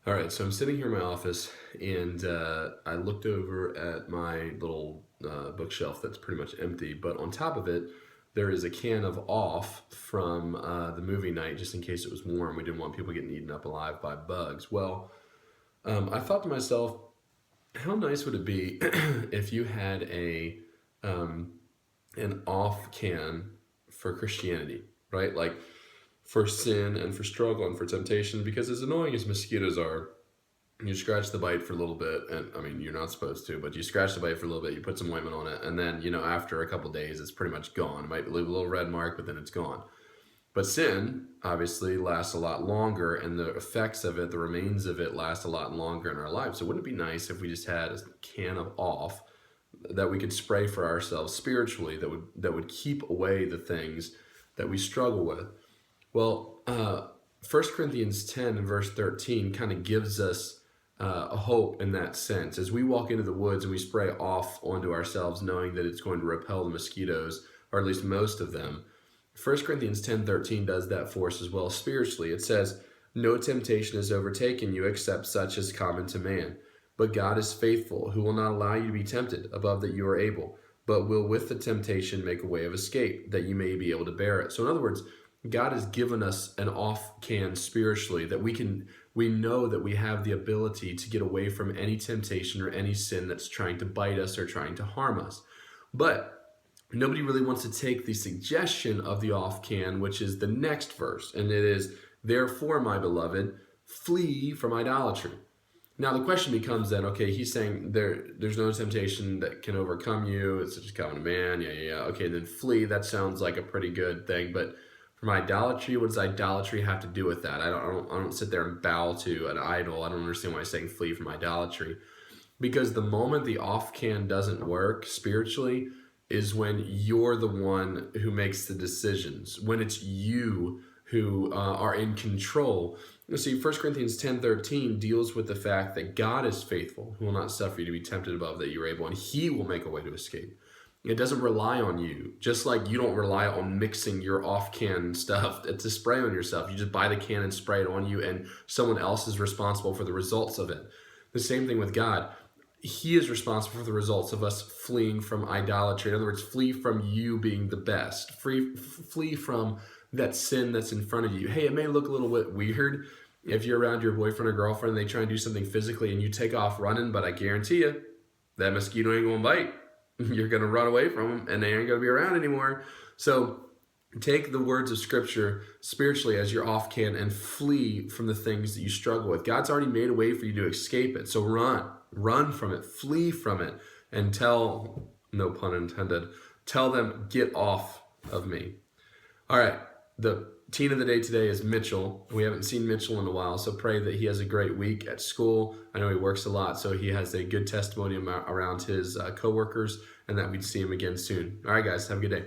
All right, so I'm sitting here in my office, and I looked over at my little bookshelf that's pretty much empty. But on top of it, there is a can of off from the movie night, just in case it was warm. We didn't want people getting eaten up alive by bugs. Well, I thought to myself, how nice would it be if you had um, an off can for Christianity, right? Like for sin and for struggle and for temptation, because as annoying as mosquitoes are, you scratch the bite for a little bit, and I mean, you're not supposed to, but you scratch the bite for a little bit, you put some ointment on it, and then, after a couple days, it's pretty much gone. It might leave a little red mark, but then it's gone. But sin, obviously, lasts a lot longer, and the effects of it, the remains of it, last a lot longer in our lives. So wouldn't it be nice if we just had a can of off that we could spray for ourselves spiritually, that would keep away the things that we struggle with? Well, 1 Corinthians 10 and verse 13 kind of gives us a hope in that sense. As we walk into the woods and we spray off onto ourselves, knowing that it's going to repel the mosquitoes, or at least most of them, 1 Corinthians 10:13 does that for us as well spiritually. It says, "No temptation has overtaken you except such as common to man. But God is faithful, who will not allow you to be tempted above that you are able, but will with the temptation make a way of escape, that you may be able to bear it." So in other words, God has given us an off can spiritually that we know that we have the ability to get away from any temptation or any sin that's trying to bite us or trying to harm us. But nobody really wants to take the suggestion of the off can, which is the next verse, and it is, "Therefore, my beloved, flee from idolatry." Now the question becomes then, okay, he's saying there's no temptation that can overcome you. It's just common to man. Yeah. Okay, then flee. That sounds like a pretty good thing, but from idolatry, what does idolatry have to do with that? I don't sit there and bow to an idol. I don't understand why he's saying flee from idolatry. Because the moment the off can doesn't work spiritually is when you're the one who makes the decisions, when it's you who are in control. You see, 1 Corinthians 10:13 deals with the fact that God is faithful, who will not suffer you to be tempted above that you're able, and he will make a way to escape. It doesn't rely on you, just like you don't rely on mixing your off-can stuff to spray on yourself. You just buy the can and spray it on you, and someone else is responsible for the results of it. The same thing with God. He is responsible for the results of us fleeing from idolatry. In other words, flee from you being the best. Flee from that sin that's in front of you. Hey, it may look a little bit weird if you're around your boyfriend or girlfriend and they try and do something physically and you take off running, but I guarantee you, that mosquito ain't gonna bite. You're going to run away from them and they aren't going to be around anymore. So take the words of Scripture spiritually as your off can and flee from the things that you struggle with. God's already made a way for you to escape it. So run from it, flee from it, and tell, no pun intended, tell them, get off of me. All right. The teen of the day today is Mitchell. We haven't seen Mitchell in a while, so pray that he has a great week at school. I know he works a lot, so he has a good testimony around his coworkers, and that we'd see him again soon. All right, guys, have a good day.